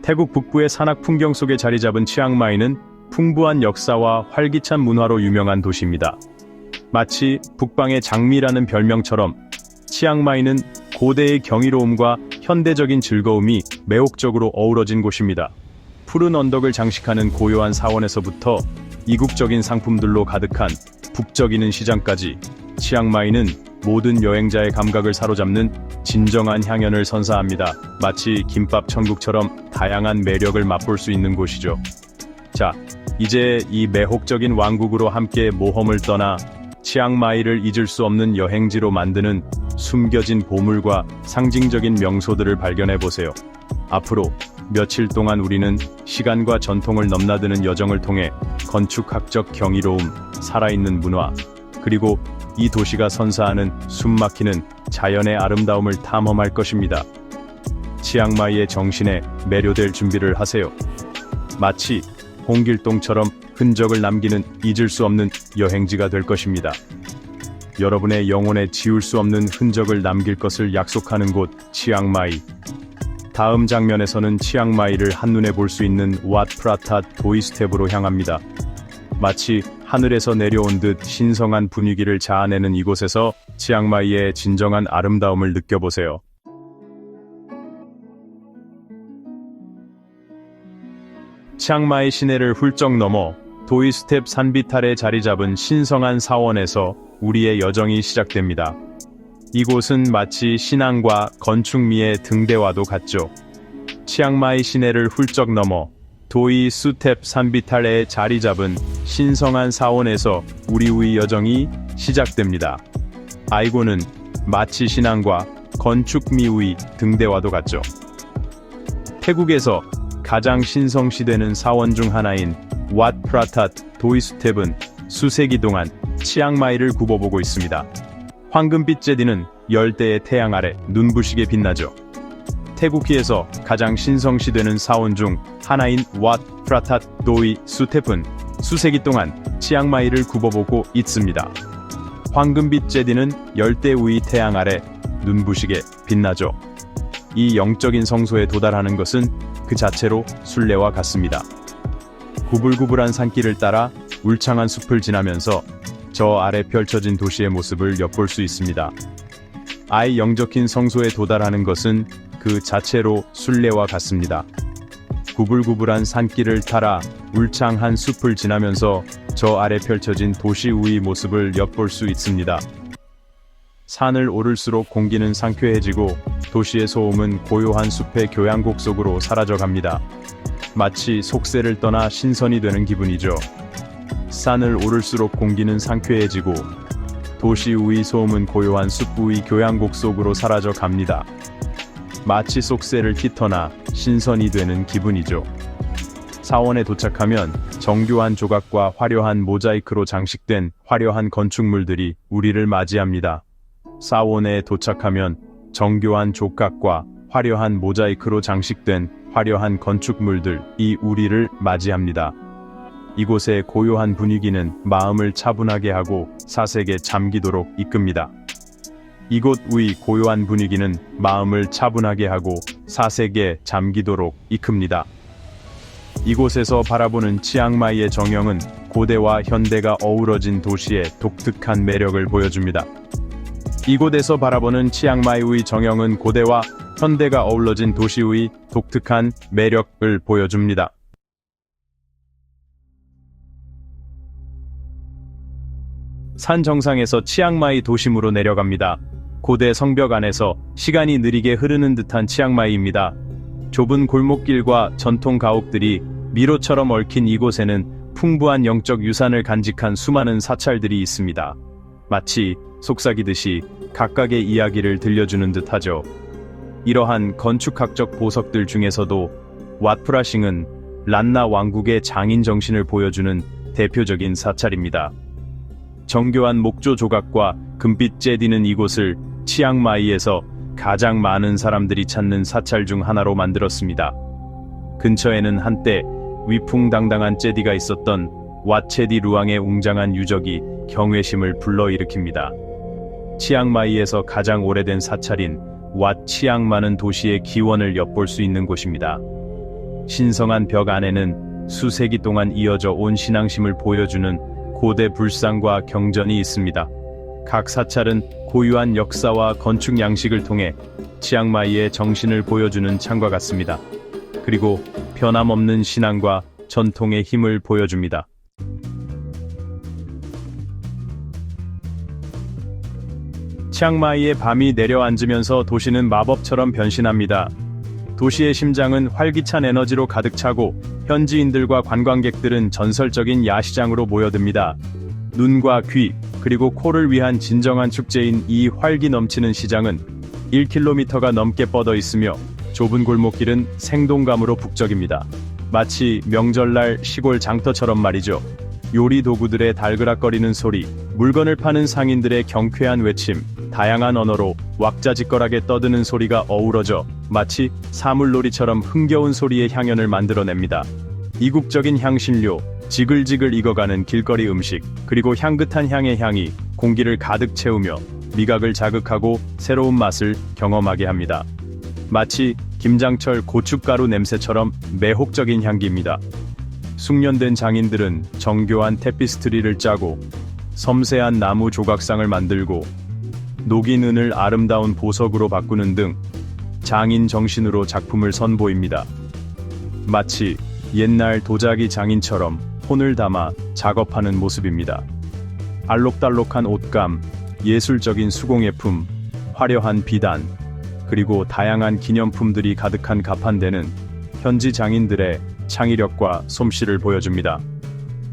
태국 북부의 산악 풍경 속에 자리 잡은 치앙마이는 풍부한 역사와 활기찬 문화로 유명한 도시입니다. 마치 북방의 장미라는 별명처럼 치앙마이는 고대의 경이로움과 현대적인 즐거움이 매혹적으로 어우러진 곳입니다. 푸른 언덕을 장식하는 고요한 사원에서부터 이국적인 상품들로 가득한 북적이는 시장까지, 치앙마이는 모든 여행자의 감각을 사로잡는 진정한 향연을 선사합니다. 마치 김밥 천국처럼 다양한 매력을 맛볼 수 있는 곳이죠. 자, 이제 이 매혹적인 왕국으로 함께 모험을 떠나 치앙마이를 잊을 수 없는 여행지로 만드는 숨겨진 보물과 상징적인 명소들을 발견해보세요. 앞으로 며칠 동안 우리는 시간과 전통을 넘나드는 여정을 통해 건축학적 경이로움, 살아있는 문화, 그리고 이 도시가 선사하는 숨막히는 자연의 아름다움을 탐험할 것입니다. 치앙마이의 정신에 매료될 준비를 하세요. 마치 홍길동처럼 흔적을 남기는 잊을 수 없는 여행지가 될 것입니다. 여러분의 영혼에 지울 수 없는 흔적을 남길 것을 약속하는 곳, 치앙마이. 다음 장면에서는 치앙마이를 한눈에 볼 수 있는 왓 프라타 도이스텝으로 향합니다. 마치 하늘에서 내려온 듯 신성한 분위기를 자아내는 이곳에서 치앙마이의 진정한 아름다움을 느껴보세요. 치앙마이 시내를 훌쩍 넘어 도이스텝 산비탈에 자리 잡은 신성한 사원에서 우리의 여정이 시작됩니다. 이곳은 마치 신앙과 건축미의 등대와도 같죠. 치앙마이 시내를 훌쩍 넘어 도이스텝 산비탈에 자리 잡은 신성한 사원에서 우리의 여정이 시작됩니다. 아이고는 마치 신앙과 건축미의 등대와도 같죠. 태국에서 가장 신성시되는 사원 중 하나인 왓 프라타 도이스텝은 수세기 동안 치앙마이를 굽어보고 있습니다. 황금빛 제디는 열대의 태양 아래 눈부시게 빛나죠. 태국기에서 가장 신성시되는 사원 중 하나인 왓 프라타 도이스텝은 수세기 동안 치앙마이를 굽어보고 있습니다. 황금빛 제디는 열대의 태양 아래 눈부시게 빛나죠. 이 영적인 성소에 도달하는 것은 그 자체로 순례와 같습니다. 구불구불한 산길을 따라 울창한 숲을 지나면서 저 아래 펼쳐진 도시의 모습을 엿볼 수 있습니다. 아이 영적인 성소에 도달하는 것은 그 자체로 순례와 같습니다. 구불구불한 산길을 따라 울창한 숲을 지나면서 저 아래 펼쳐진 도시의 모습을 엿볼 수 있습니다. 산을 오를수록 공기는 상쾌해지고 도시의 소음은 고요한 숲의 교향곡 속으로 사라져갑니다. 마치 속세를 떠나 신선이 되는 기분이죠. 산을 오를수록 공기는 상쾌해지고 도시의 소음은 고요한 숲의 교향곡 속으로 사라져 갑니다. 마치 속세를 깃터나 신선이 되는 기분이죠. 사원에 도착하면 정교한 조각과 화려한 모자이크로 장식된 화려한 건축물들이 우리를 맞이합니다. 사원에 도착하면 정교한 조각과 화려한 모자이크로 장식된 화려한 건축물들이 우리를 맞이합니다. 이곳의 고요한 분위기는 마음을 차분하게 하고 사색에 잠기도록 이끕니다. 이곳의 고요한 분위기는 마음을 차분하게 하고 사색에 잠기도록 이끕니다. 이곳에서 바라보는 치앙마이의 정형은 고대와 현대가 어우러진 도시의 독특한 매력을 보여줍니다. 이곳에서 바라보는 치앙마이의 정형은 고대와 현대가 어우러진 도시의 독특한 매력을 보여줍니다. 산 정상에서 치앙마이 도심으로 내려갑니다. 고대 성벽 안에서 시간이 느리게 흐르는 듯한 치앙마이입니다. 좁은 골목길과 전통 가옥들이 미로처럼 얽힌 이곳에는 풍부한 영적 유산을 간직한 수많은 사찰들이 있습니다. 마치 속삭이듯이 각각의 이야기를 들려주는 듯하죠. 이러한 건축학적 보석들 중에서도 왓프라싱은 란나 왕국의 장인 정신을 보여주는 대표적인 사찰입니다. 정교한 목조 조각과 금빛 제디는 이곳을 치앙마이에서 가장 많은 사람들이 찾는 사찰 중 하나로 만들었습니다. 근처에는 한때 위풍당당한 제디가 있었던 왓체디 루앙의 웅장한 유적이 경외심을 불러일으킵니다. 치앙마이에서 가장 오래된 사찰인 왓 치앙마는 도시의 기원을 엿볼 수 있는 곳입니다. 신성한 벽 안에는 수세기 동안 이어져 온 신앙심을 보여주는 고대 불상과 경전이 있습니다. 각 사찰은 고유한 역사와 건축 양식을 통해 치앙마이의 정신을 보여주는 창과 같습니다. 그리고 변함없는 신앙과 전통의 힘을 보여줍니다. 치앙마이의 밤이 내려앉으면서 도시는 마법처럼 변신합니다. 도시의 심장은 활기찬 에너지로 가득 차고 현지인들과 관광객들은 전설적인 야시장으로 모여듭니다. 눈과 귀, 그리고 코를 위한 진정한 축제인 이 활기 넘치는 시장은 1km가 넘게 뻗어 있으며 좁은 골목길은 생동감으로 북적입니다. 마치 명절날 시골 장터처럼 말이죠. 요리 도구들의 달그락거리는 소리, 물건을 파는 상인들의 경쾌한 외침, 다양한 언어로 왁자지껄하게 떠드는 소리가 어우러져 마치 사물놀이처럼 흥겨운 소리의 향연을 만들어냅니다. 이국적인 향신료, 지글지글 익어가는 길거리 음식, 그리고 향긋한 향의 향이 공기를 가득 채우며 미각을 자극하고 새로운 맛을 경험하게 합니다. 마치 김장철 고춧가루 냄새처럼 매혹적인 향기입니다. 숙련된 장인들은 정교한 테피스트리를 짜고 섬세한 나무 조각상을 만들고 녹인 은을 아름다운 보석으로 바꾸는 등 장인 정신으로 작품을 선보입니다. 마치 옛날 도자기 장인처럼 혼을 담아 작업하는 모습입니다. 알록달록한 옷감, 예술적인 수공예품, 화려한 비단, 그리고 다양한 기념품들이 가득한 가판대는 현지 장인들의 창의력과 솜씨를 보여줍니다.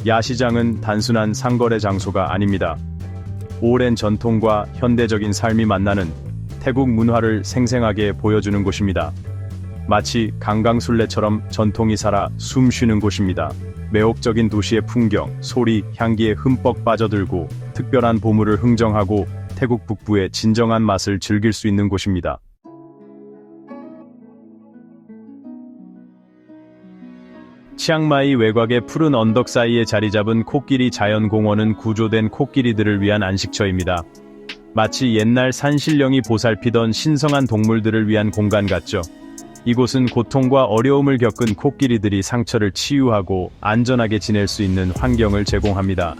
야시장은 단순한 상거래 장소가 아닙니다. 오랜 전통과 현대적인 삶이 만나는 태국 문화를 생생하게 보여주는 곳입니다. 마치 강강술래처럼 전통이 살아 숨쉬는 곳입니다. 매혹적인 도시의 풍경, 소리, 향기에 흠뻑 빠져들고 특별한 보물을 흥정하고 태국 북부의 진정한 맛을 즐길 수 있는 곳입니다. 치앙마이 외곽의 푸른 언덕 사이에 자리잡은 코끼리 자연공원은 구조된 코끼리들을 위한 안식처입니다. 마치 옛날 산신령이 보살피던 신성한 동물들을 위한 공간 같죠. 이곳은 고통과 어려움을 겪은 코끼리들이 상처를 치유하고 안전하게 지낼 수 있는 환경을 제공합니다.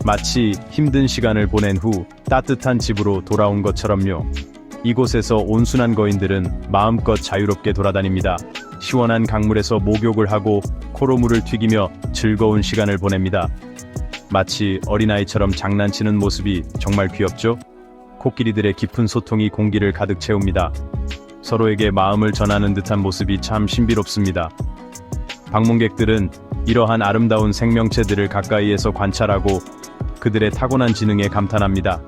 마치 힘든 시간을 보낸 후 따뜻한 집으로 돌아온 것처럼요. 이곳에서 온순한 거인들은 마음껏 자유롭게 돌아다닙니다. 시원한 강물에서 목욕을 하고 코로물을 튀기며 즐거운 시간을 보냅니다. 마치 어린아이처럼 장난치는 모습이 정말 귀엽죠? 코끼리들의 깊은 소통이 공기를 가득 채웁니다. 서로에게 마음을 전하는 듯한 모습이 참 신비롭습니다. 방문객들은 이러한 아름다운 생명체들을 가까이에서 관찰하고 그들의 타고난 지능에 감탄합니다.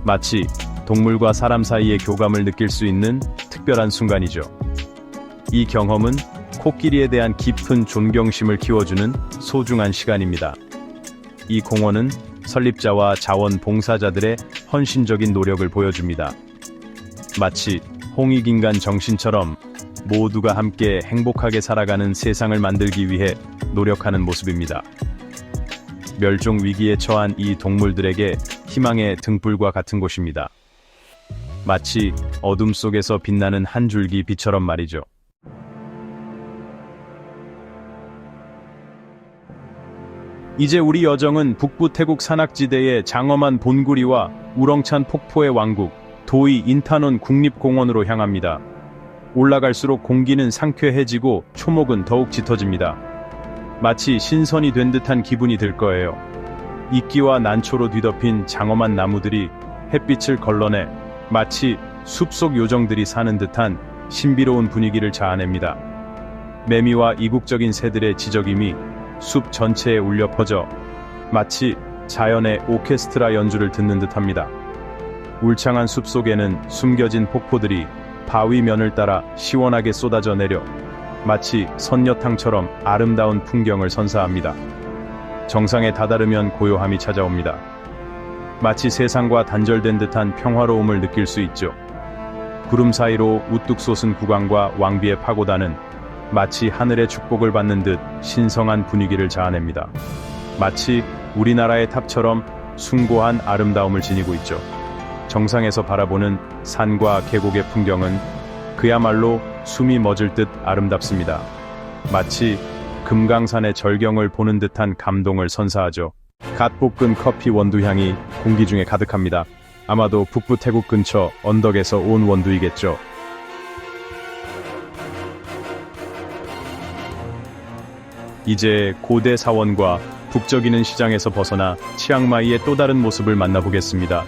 마치 동물과 사람 사이의 교감을 느낄 수 있는 특별한 순간이죠. 이 경험은 코끼리에 대한 깊은 존경심을 키워주는 소중한 시간입니다. 이 공원은 설립자와 자원봉사자들의 헌신적인 노력을 보여줍니다. 마치 홍익인간 정신처럼 모두가 함께 행복하게 살아가는 세상을 만들기 위해 노력하는 모습입니다. 멸종 위기에 처한 이 동물들에게 희망의 등불과 같은 곳입니다. 마치 어둠 속에서 빛나는 한 줄기 빛처럼 말이죠. 이제 우리 여정은 북부 태국 산악지대의 장엄한 본구리와 우렁찬 폭포의 왕국 도이 인타논 국립공원으로 향합니다. 올라갈수록 공기는 상쾌해지고 초목은 더욱 짙어집니다. 마치 신선이 된 듯한 기분이 들 거예요. 이끼와 난초로 뒤덮인 장엄한 나무들이 햇빛을 걸러내 마치 숲속 요정들이 사는 듯한 신비로운 분위기를 자아냅니다. 매미와 이국적인 새들의 지저귀이 숲 전체에 울려 퍼져 마치 자연의 오케스트라 연주를 듣는 듯합니다. 울창한 숲 속에는 숨겨진 폭포들이 바위 면을 따라 시원하게 쏟아져 내려 마치 선녀탕처럼 아름다운 풍경을 선사합니다. 정상에 다다르면 고요함이 찾아옵니다. 마치 세상과 단절된 듯한 평화로움을 느낄 수 있죠. 구름 사이로 우뚝 솟은 구강과 왕비의 파고다는 마치 하늘의 축복을 받는 듯 신성한 분위기를 자아냅니다. 마치 우리나라의 탑처럼 숭고한 아름다움을 지니고 있죠. 정상에서 바라보는 산과 계곡의 풍경은 그야말로 숨이 멎을 듯 아름답습니다. 마치 금강산의 절경을 보는 듯한 감동을 선사하죠. 갓 볶은 커피 원두향이 공기 중에 가득합니다. 아마도 북부 태국 근처 언덕에서 온 원두이겠죠. 이제 고대 사원과 북적이는 시장에서 벗어나 치앙마이의 또 다른 모습을 만나보겠습니다.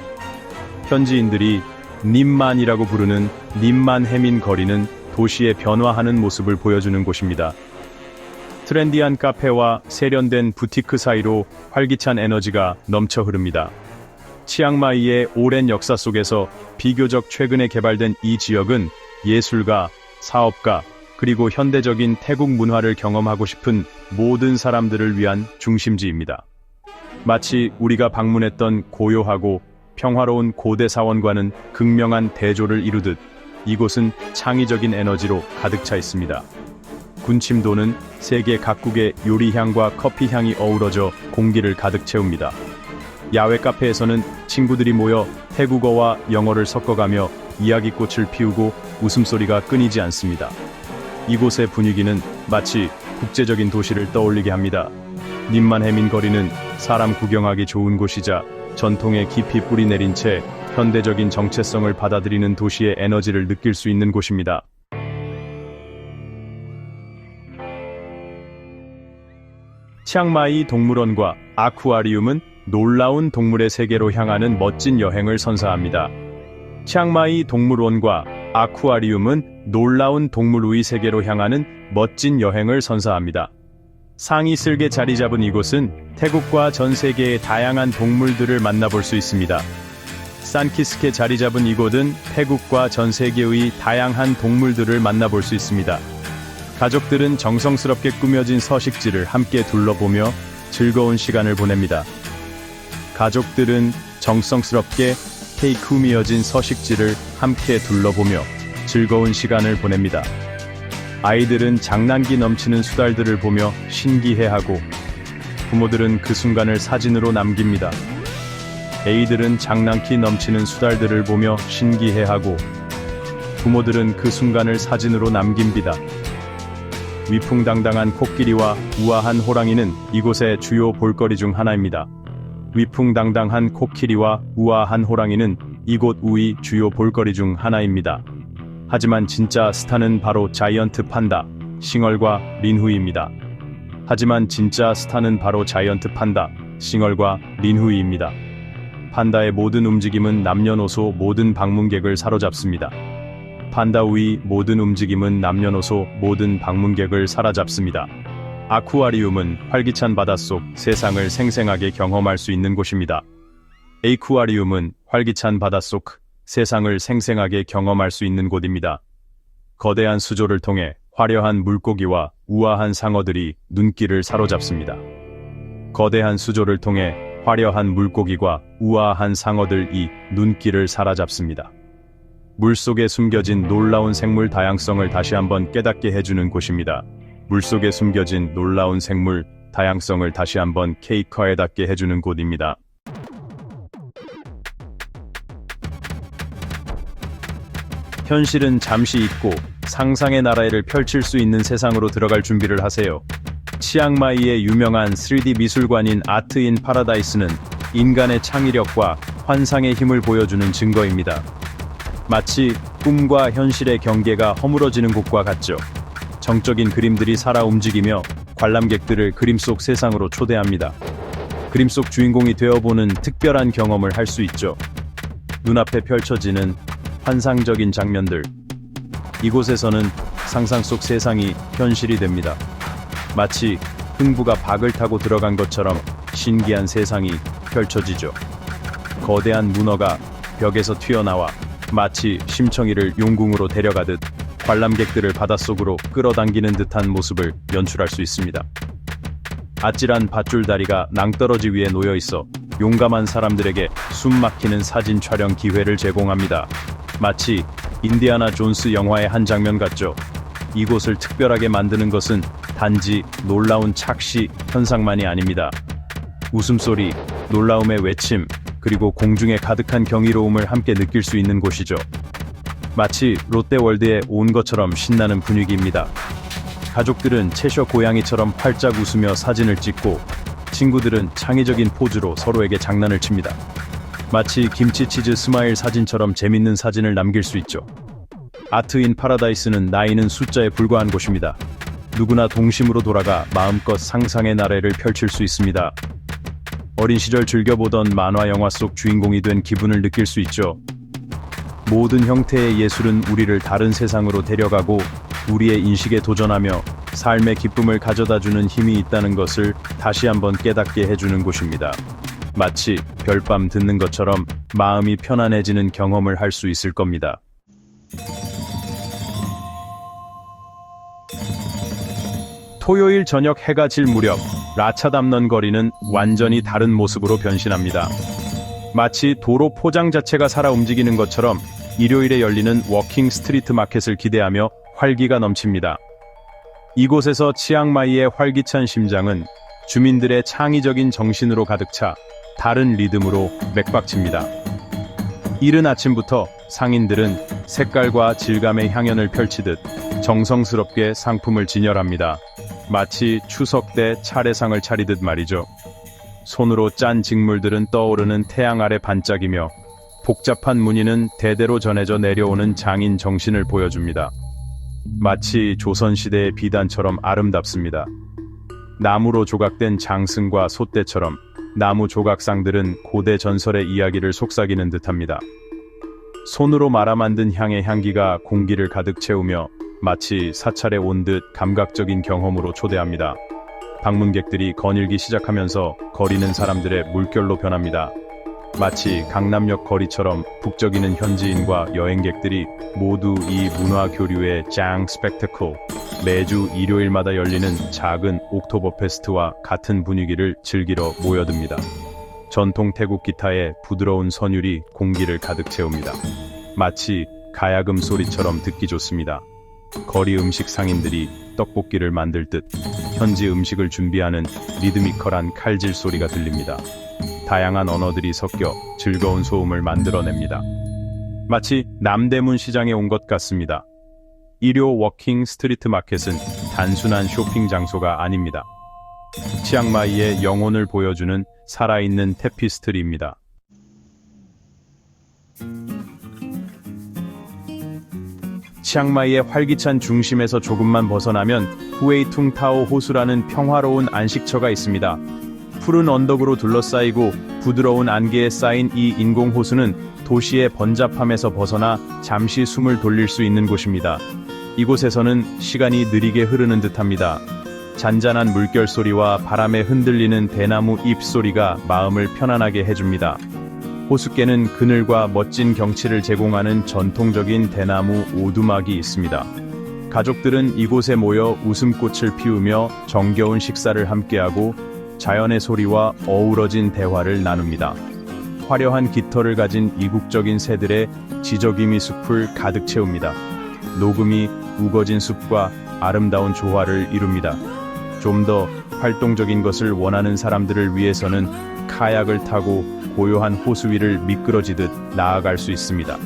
현지인들이 님만이라고 부르는 님만 해민 거리는 도시의 변화하는 모습을 보여주는 곳입니다. 트렌디한 카페와 세련된 부티크 사이로 활기찬 에너지가 넘쳐 흐릅니다. 치앙마이의 오랜 역사 속에서 비교적 최근에 개발된 이 지역은 예술가, 사업가, 그리고 현대적인 태국 문화를 경험하고 싶은 모든 사람들을 위한 중심지입니다. 마치 우리가 방문했던 고요하고 평화로운 고대 사원과는 극명한 대조를 이루듯 이곳은 창의적인 에너지로 가득 차 있습니다. 군침 도는 세계 각국의 요리향과 커피향이 어우러져 공기를 가득 채웁니다. 야외 카페에서는 친구들이 모여 태국어와 영어를 섞어가며 이야기꽃을 피우고 웃음소리가 끊이지 않습니다. 이곳의 분위기는 마치 국제적인 도시를 떠올리게 합니다. 님만 해민 거리는 사람 구경하기 좋은 곳이자 전통에 깊이 뿌리 내린 채 현대적인 정체성을 받아들이는 도시의 에너지를 느낄 수 있는 곳입니다. 치앙마이 동물원과 아쿠아리움은 놀라운 동물의 세계로 향하는 멋진 여행을 선사합니다. 치앙마이 동물원과 아쿠아리움은 놀라운 동물의 세계로 향하는 멋진 여행을 선사합니다. 상이 쓸개 자리 잡은 이곳은 태국과 전 세계의 다양한 동물들을 만나볼 수 있습니다. 산키스케 자리 잡은 이곳은 태국과 전 세계의 다양한 동물들을 만나볼 수 있습니다. 가족들은 정성스럽게 꾸며진 서식지를 함께 둘러보며 즐거운 시간을 보냅니다. 가족들은 정성스럽게 꾸며진 서식지를 함께 둘러보며 즐거운 시간을 보냅니다. 아이들은 장난기 넘치는 수달들을 보며 신기해하고 부모들은 그 순간을 사진으로 남깁니다. 애이들은 장난기 넘치는 수달들을 보며 신기해하고 부모들은 그 순간을 사진으로 남깁니다. 위풍당당한 코끼리와 우아한 호랑이는 이곳의 주요 볼거리 중 하나입니다. 위풍당당한 코끼리와 우아한 호랑이는 이곳 우의 주요 볼거리 중 하나입니다. 하지만 진짜 스타는 바로 자이언트 판다, 싱얼과 린후이입니다. 하지만 진짜 스타는 바로 자이언트 판다, 싱얼과 린후이입니다. 판다의 모든 움직임은 남녀노소 모든 방문객을 사로잡습니다. 판다의 모든 움직임은 남녀노소 모든 방문객을 사로잡습니다. 아쿠아리움은 활기찬 바닷속 세상을 생생하게 경험할 수 있는 곳입니다. 에이쿠아리움은 활기찬 바닷속 세상을 생생하게 경험할 수 있는 곳입니다. 거대한 수조를 통해 화려한 물고기와 우아한 상어들이 눈길을 사로잡습니다. 거대한 수조를 통해 화려한 물고기와 우아한 상어들이 눈길을 사로잡습니다. 물속에 숨겨진 놀라운 생물 다양성을 다시 한번 깨닫게 해주는 곳입니다. 물속에 숨겨진 놀라운 생물 다양성을 다시 한번 깨닫게 해주는 곳입니다. 현실은 잠시 잊고 상상의 나라를 펼칠 수 있는 세상으로 들어갈 준비를 하세요. 치앙마이의 유명한 3D 미술관인 아트 인 파라다이스는 인간의 창의력과 환상의 힘을 보여주는 증거입니다. 마치 꿈과 현실의 경계가 허물어지는 곳과 같죠. 정적인 그림들이 살아 움직이며 관람객들을 그림 속 세상으로 초대합니다. 그림 속 주인공이 되어보는 특별한 경험을 할 수 있죠. 눈앞에 펼쳐지는 환상적인 장면들. 이곳에서는 상상 속 세상이 현실이 됩니다. 마치 흥부가 박을 타고 들어간 것처럼 신기한 세상이 펼쳐지죠. 거대한 문어가 벽에서 튀어나와 마치 심청이를 용궁으로 데려가듯 관람객들을 바닷속으로 끌어당기는 듯한 모습을 연출할 수 있습니다. 아찔한 밧줄다리가 낭떠러지 위에 놓여 있어 용감한 사람들에게 숨막히는 사진 촬영 기회를 제공합니다. 마치 인디아나 존스 영화의 한 장면 같죠. 이곳을 특별하게 만드는 것은 단지 놀라운 착시 현상만이 아닙니다. 웃음소리, 놀라움의 외침, 그리고 공중에 가득한 경이로움을 함께 느낄 수 있는 곳이죠. 마치 롯데월드에 온 것처럼 신나는 분위기입니다. 가족들은 채셔 고양이처럼 활짝 웃으며 사진을 찍고 친구들은 창의적인 포즈로 서로에게 장난을 칩니다. 마치 김치치즈 스마일 사진처럼 재밌는 사진을 남길 수 있죠. 아트인 파라다이스는 나이는 숫자에 불과한 곳입니다. 누구나 동심으로 돌아가 마음껏 상상의 나래를 펼칠 수 있습니다. 어린 시절 즐겨보던 만화 영화 속 주인공이 된 기분을 느낄 수 있죠. 모든 형태의 예술은 우리를 다른 세상으로 데려가고 우리의 인식에 도전하며 삶의 기쁨을 가져다주는 힘이 있다는 것을 다시 한번 깨닫게 해주는 곳입니다. 마치 별밤 듣는 것처럼 마음이 편안해지는 경험을 할 수 있을 겁니다. 토요일 저녁 해가 질 무렵 라차담넌 거리는 완전히 다른 모습으로 변신합니다. 마치 도로 포장 자체가 살아 움직이는 것처럼 일요일에 열리는 워킹 스트리트 마켓을 기대하며 활기가 넘칩니다. 이곳에서 치앙마이의 활기찬 심장은 주민들의 창의적인 정신으로 가득 차 다른 리듬으로 맥박칩니다. 이른 아침부터 상인들은 색깔과 질감의 향연을 펼치듯 정성스럽게 상품을 진열합니다. 마치 추석 때 차례상을 차리듯 말이죠. 손으로 짠 직물들은 떠오르는 태양 아래 반짝이며 복잡한 무늬는 대대로 전해져 내려오는 장인 정신을 보여줍니다. 마치 조선시대의 비단처럼 아름답습니다. 나무로 조각된 장승과 솥대처럼 나무 조각상들은 고대 전설의 이야기를 속삭이는 듯합니다. 손으로 말아 만든 향의 향기가 공기를 가득 채우며 마치 사찰에 온 듯 감각적인 경험으로 초대합니다. 방문객들이 거닐기 시작하면서 거리는 사람들의 물결로 변합니다. 마치 강남역 거리처럼 북적이는 현지인과 여행객들이 모두 이 문화 교류의 짱 스펙터클, 매주 일요일마다 열리는 작은 옥토버 페스트와 같은 분위기를 즐기러 모여듭니다. 전통 태국 기타의 부드러운 선율이 공기를 가득 채웁니다. 마치 가야금 소리처럼 듣기 좋습니다. 거리 음식 상인들이 떡볶이를 만들 듯 현지 음식을 준비하는 리드미컬한 칼질 소리가 들립니다. 다양한 언어들이 섞여 즐거운 소음을 만들어냅니다. 마치 남대문 시장에 온 것 같습니다. 일요 워킹 스트리트 마켓은 단순한 쇼핑 장소가 아닙니다. 치앙마이의 영혼을 보여주는 살아있는 테피스트리입니다. 치앙마이의 활기찬 중심에서 조금만 벗어나면 후에이퉁타오 호수라는 평화로운 안식처가 있습니다. 푸른 언덕으로 둘러싸이고 부드러운 안개에 쌓인 이 인공호수는 도시의 번잡함에서 벗어나 잠시 숨을 돌릴 수 있는 곳입니다. 이곳에서는 시간이 느리게 흐르는 듯합니다. 잔잔한 물결 소리와 바람에 흔들리는 대나무 잎 소리가 마음을 편안하게 해줍니다. 호숫가에는 그늘과 멋진 경치를 제공하는 전통적인 대나무 오두막이 있습니다. 가족들은 이곳에 모여 웃음꽃을 피우며 정겨운 식사를 함께하고 자연의 소리와 어우러진 대화를 나눕니다. 화려한 깃털을 가진 이국적인 새들의 지저귀미 숲을 가득 채웁니다. 녹음이 우거진 숲과 아름다운 조화를 이룹니다. 좀 더 활동적인 것을 원하는 사람들을 위해서는 카약을 타고 고요한 호수 위를 미끄러지듯 나아갈 수 있습니다.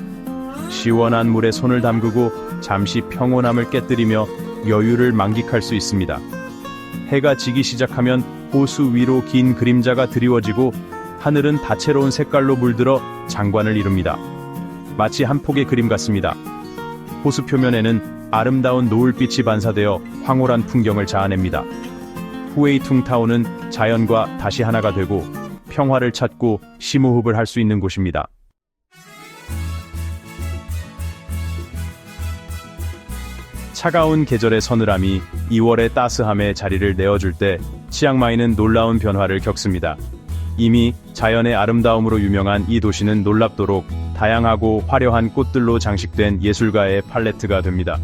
시원한 물에 손을 담그고 잠시 평온함을 깨뜨리며 여유를 만끽할 수 있습니다. 해가 지기 시작하면 호수 위로 긴 그림자가 드리워지고 하늘은 다채로운 색깔로 물들어 장관을 이룹니다. 마치 한 폭의 그림 같습니다. 호수 표면에는 아름다운 노을빛이 반사되어 황홀한 풍경을 자아냅니다. 후에이퉁타오는 자연과 다시 하나가 되고 평화를 찾고 심호흡을 할 수 있는 곳입니다. 차가운 계절의 서늘함이 2월의 따스함에 자리를 내어줄 때 치앙마이는 놀라운 변화를 겪습니다. 이미 자연의 아름다움으로 유명한 이 도시는 놀랍도록 다양하고 화려한 꽃들로 장식된 예술가의 팔레트가 됩니다.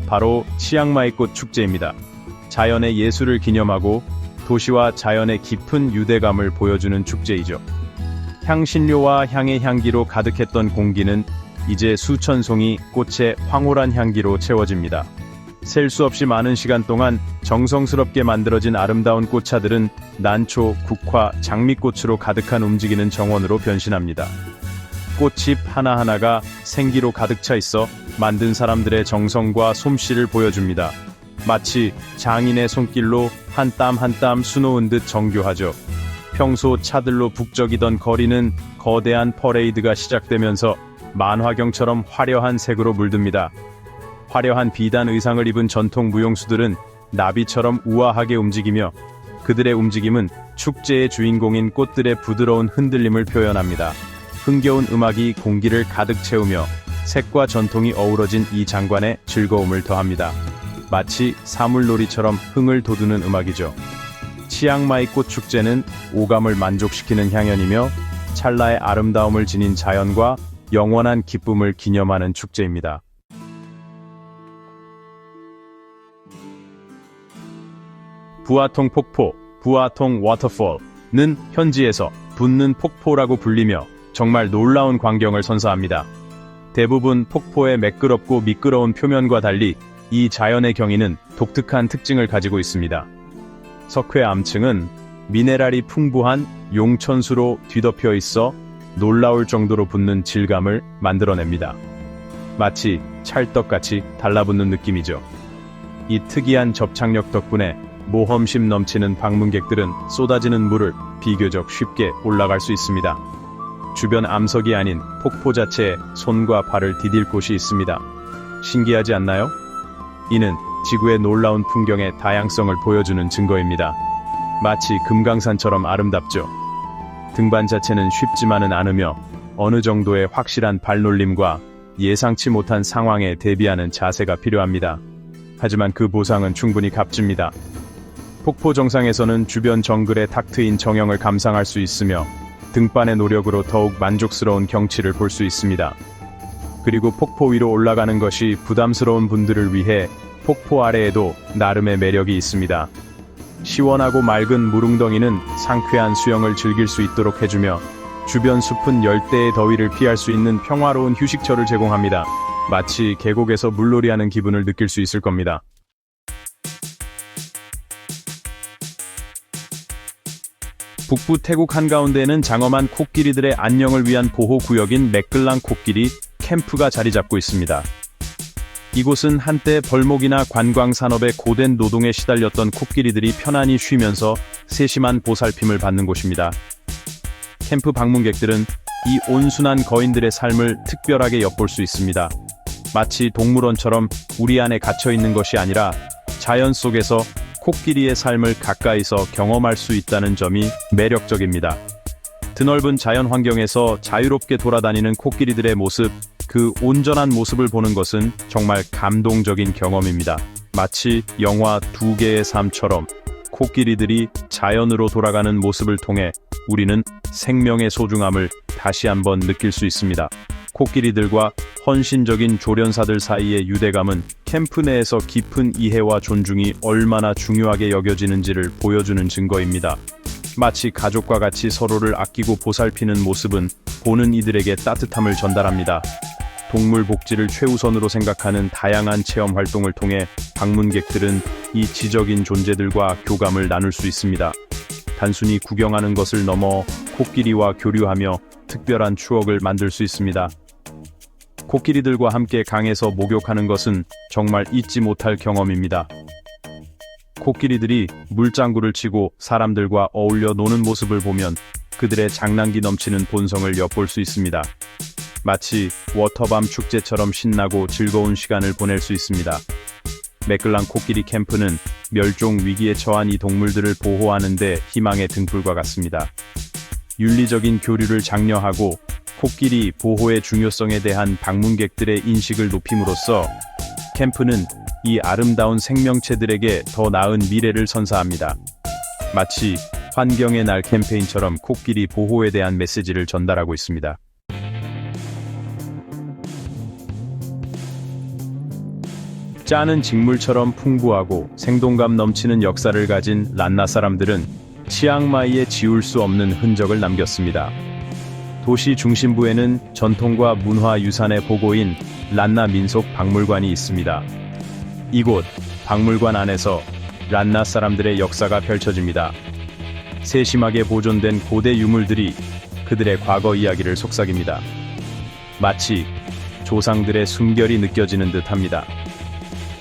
바로 치앙마이 꽃 축제입니다. 자연의 예술을 기념하고 도시와 자연의 깊은 유대감을 보여주는 축제이죠. 향신료와 향의 향기로 가득했던 공기는 이제 수천 송이 꽃의 황홀한 향기로 채워집니다. 셀 수 없이 많은 시간 동안 정성스럽게 만들어진 아름다운 꽃차들은 난초, 국화, 장미꽃으로 가득한 움직이는 정원으로 변신합니다. 꽃잎 하나하나가 생기로 가득 차 있어 만든 사람들의 정성과 솜씨를 보여줍니다. 마치 장인의 손길로 한 땀 한 땀 수놓은 듯 정교하죠. 평소 차들로 북적이던 거리는 거대한 퍼레이드가 시작되면서 만화경처럼 화려한 색으로 물듭니다. 화려한 비단 의상을 입은 전통 무용수들은 나비처럼 우아하게 움직이며 그들의 움직임은 축제의 주인공인 꽃들의 부드러운 흔들림을 표현합니다. 흥겨운 음악이 공기를 가득 채우며 색과 전통이 어우러진 이 장관에 즐거움을 더합니다. 마치 사물놀이처럼 흥을 돋우는 음악이죠. 치앙마이 꽃축제는 오감을 만족시키는 향연이며 찰나의 아름다움을 지닌 자연과 영원한 기쁨을 기념하는 축제입니다. 부아통 폭포, 부아통 워터폴은 현지에서 붓는 폭포라고 불리며 정말 놀라운 광경을 선사합니다. 대부분 폭포의 매끄럽고 미끄러운 표면과 달리 이 자연의 경위는 독특한 특징을 가지고 있습니다. 석회 암층은 미네랄이 풍부한 용천수로 뒤덮여 있어 놀라울 정도로 붙는 질감을 만들어냅니다. 마치 찰떡같이 달라붙는 느낌이죠. 이 특이한 접착력 덕분에 모험심 넘치는 방문객들은 쏟아지는 물을 비교적 쉽게 올라갈 수 있습니다. 주변 암석이 아닌 폭포 자체에 손과 발을 디딜 곳이 있습니다. 신기하지 않나요? 이는 지구의 놀라운 풍경의 다양성을 보여주는 증거입니다. 마치 금강산처럼 아름답죠. 등반 자체는 쉽지만은 않으며 어느 정도의 확실한 발놀림과 예상치 못한 상황에 대비하는 자세가 필요합니다. 하지만 그 보상은 충분히 값집니다. 폭포 정상에서는 주변 정글에 탁 트인 정형을 감상할 수 있으며 등반의 노력으로 더욱 만족스러운 경치를 볼 수 있습니다. 그리고 폭포 위로 올라가는 것이 부담스러운 분들을 위해 폭포 아래에도 나름의 매력이 있습니다. 시원하고 맑은 물웅덩이는 상쾌한 수영을 즐길 수 있도록 해주며 주변 숲은 열대의 더위를 피할 수 있는 평화로운 휴식처를 제공합니다. 마치 계곡에서 물놀이하는 기분을 느낄 수 있을 겁니다. 북부 태국 한가운데에는 장엄한 코끼리들의 안녕을 위한 보호구역인 매끌랑 코끼리 캠프가 자리 잡고 있습니다. 이곳은 한때 벌목이나 관광산업의 고된 노동에 시달렸던 코끼리들이 편안히 쉬면서 세심한 보살핌을 받는 곳입니다. 캠프 방문객들은 이 온순한 거인들의 삶을 특별하게 엿볼 수 있습니다. 마치 동물원처럼 우리 안에 갇혀있는 것이 아니라 자연 속에서 코끼리의 삶을 가까이서 경험할 수 있다는 점이 매력적입니다. 드넓은 자연 환경에서 자유롭게 돌아다니는 코끼리들의 모습, 그 온전한 모습을 보는 것은 정말 감동적인 경험입니다. 마치 영화 두 개의 삶처럼 코끼리들이 자연으로 돌아가는 모습을 통해 우리는 생명의 소중함을 다시 한번 느낄 수 있습니다. 코끼리들과 헌신적인 조련사들 사이의 유대감은 캠프 내에서 깊은 이해와 존중이 얼마나 중요하게 여겨지는지를 보여주는 증거입니다. 마치 가족과 같이 서로를 아끼고 보살피는 모습은 보는 이들에게 따뜻함을 전달합니다. 동물 복지를 최우선으로 생각하는 다양한 체험 활동을 통해 방문객들은 이 지적인 존재들과 교감을 나눌 수 있습니다. 단순히 구경하는 것을 넘어 코끼리와 교류하며 특별한 추억을 만들 수 있습니다. 코끼리들과 함께 강에서 목욕하는 것은 정말 잊지 못할 경험입니다. 코끼리들이 물장구를 치고 사람들과 어울려 노는 모습을 보면 그들의 장난기 넘치는 본성을 엿볼 수 있습니다. 마치 워터밤 축제처럼 신나고 즐거운 시간을 보낼 수 있습니다. 매끌랑 코끼리 캠프는 멸종 위기에 처한 이 동물들을 보호하는 데 희망의 등불과 같습니다. 윤리적인 교류를 장려하고 코끼리 보호의 중요성에 대한 방문객들의 인식을 높임으로써 캠프는 이 아름다운 생명체들에게 더 나은 미래를 선사합니다. 마치 환경의 날 캠페인처럼 코끼리 보호에 대한 메시지를 전달하고 있습니다. 짜는 직물처럼 풍부하고 생동감 넘치는 역사를 가진 란나 사람들은 치앙마이에 지울 수 없는 흔적을 남겼습니다. 도시 중심부에는 전통과 문화 유산의 보고인 란나 민속 박물관이 있습니다. 이곳 박물관 안에서 란나 사람들의 역사가 펼쳐집니다. 세심하게 보존된 고대 유물들이 그들의 과거 이야기를 속삭입니다. 마치 조상들의 숨결이 느껴지는 듯합니다.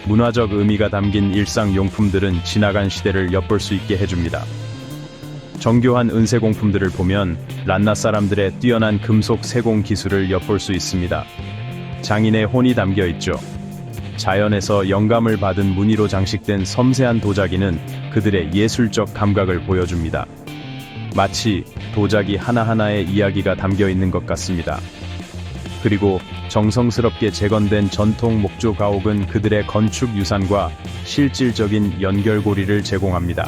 문화적 의미가 담긴 일상용품들은 지나간 시대를 엿볼 수 있게 해줍니다. 정교한 은세공품들을 보면 란나 사람들의 뛰어난 금속 세공 기술을 엿볼 수 있습니다. 장인의 혼이 담겨 있죠. 자연에서 영감을 받은 무늬로 장식된 섬세한 도자기는 그들의 예술적 감각을 보여줍니다. 마치 도자기 하나하나에 이야기가 담겨 있는 것 같습니다. 그리고 정성스럽게 재건된 전통 목조 가옥은 그들의 건축 유산과 실질적인 연결고리를 제공합니다.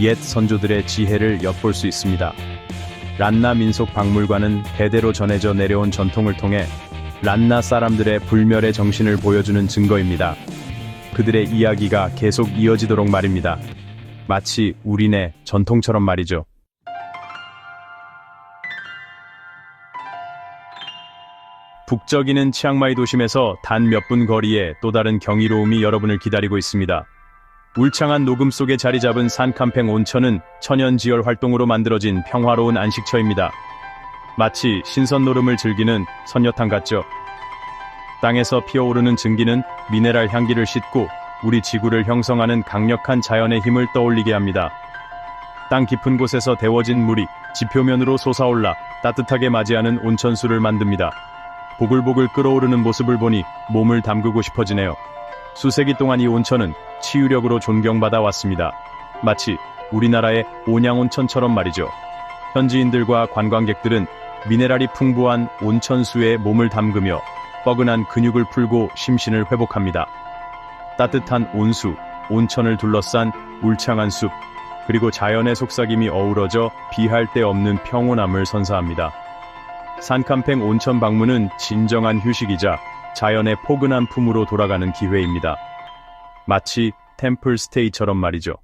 옛 선조들의 지혜를 엿볼 수 있습니다. 란나 민속박물관은 대대로 전해져 내려온 전통을 통해 란나 사람들의 불멸의 정신을 보여주는 증거입니다. 그들의 이야기가 계속 이어지도록 말입니다. 마치 우리네 전통처럼 말이죠. 북적이는 치앙마이 도심에서 단 몇 분 거리에 또 다른 경이로움이 여러분을 기다리고 있습니다. 울창한 녹음 속에 자리 잡은 산캄팽 온천은 천연지열 활동으로 만들어진 평화로운 안식처입니다. 마치 신선 노름을 즐기는 선녀탕 같죠. 땅에서 피어오르는 증기는 미네랄 향기를 싣고 우리 지구를 형성하는 강력한 자연의 힘을 떠올리게 합니다. 땅 깊은 곳에서 데워진 물이 지표면으로 솟아올라 따뜻하게 맞이하는 온천수를 만듭니다. 보글보글 끓어오르는 모습을 보니 몸을 담그고 싶어지네요. 수세기 동안 이 온천은 치유력으로 존경받아 왔습니다. 마치 우리나라의 온양온천처럼 말이죠. 현지인들과 관광객들은 미네랄이 풍부한 온천수에 몸을 담그며 뻐근한 근육을 풀고 심신을 회복합니다. 따뜻한 온수, 온천을 둘러싼 울창한 숲, 그리고 자연의 속삭임이 어우러져 비할 데 없는 평온함을 선사합니다. 산캄팽 온천 방문은 진정한 휴식이자 자연의 포근한 품으로 돌아가는 기회입니다. 마치 템플 스테이처럼 말이죠.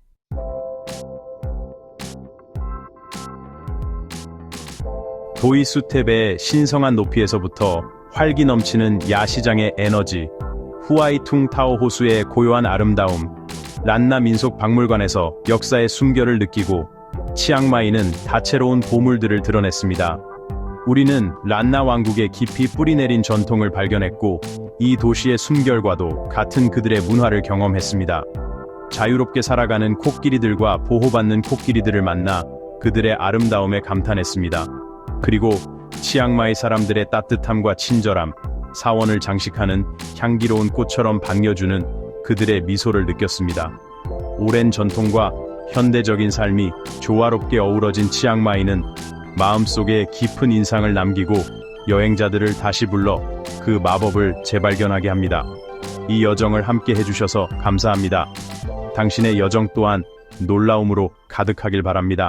도이수텝의 신성한 높이에서부터 활기 넘치는 야시장의 에너지, 후아이퉁 타오 호수의 고요한 아름다움, 란나 민속 박물관에서 역사의 숨결을 느끼고 치앙마이는 다채로운 보물들을 드러냈습니다. 우리는 란나 왕국의 깊이 뿌리내린 전통을 발견했고 이 도시의 숨결과도 같은 그들의 문화를 경험했습니다. 자유롭게 살아가는 코끼리들과 보호받는 코끼리들을 만나 그들의 아름다움에 감탄했습니다. 그리고 치앙마이 사람들의 따뜻함과 친절함, 사원을 장식하는 향기로운 꽃처럼 반겨주는 그들의 미소를 느꼈습니다. 오랜 전통과 현대적인 삶이 조화롭게 어우러진 치앙마이는 마음속에 깊은 인상을 남기고 여행자들을 다시 불러 그 마법을 재발견하게 합니다. 이 여정을 함께 해주셔서 감사합니다. 당신의 여정 또한 놀라움으로 가득하길 바랍니다.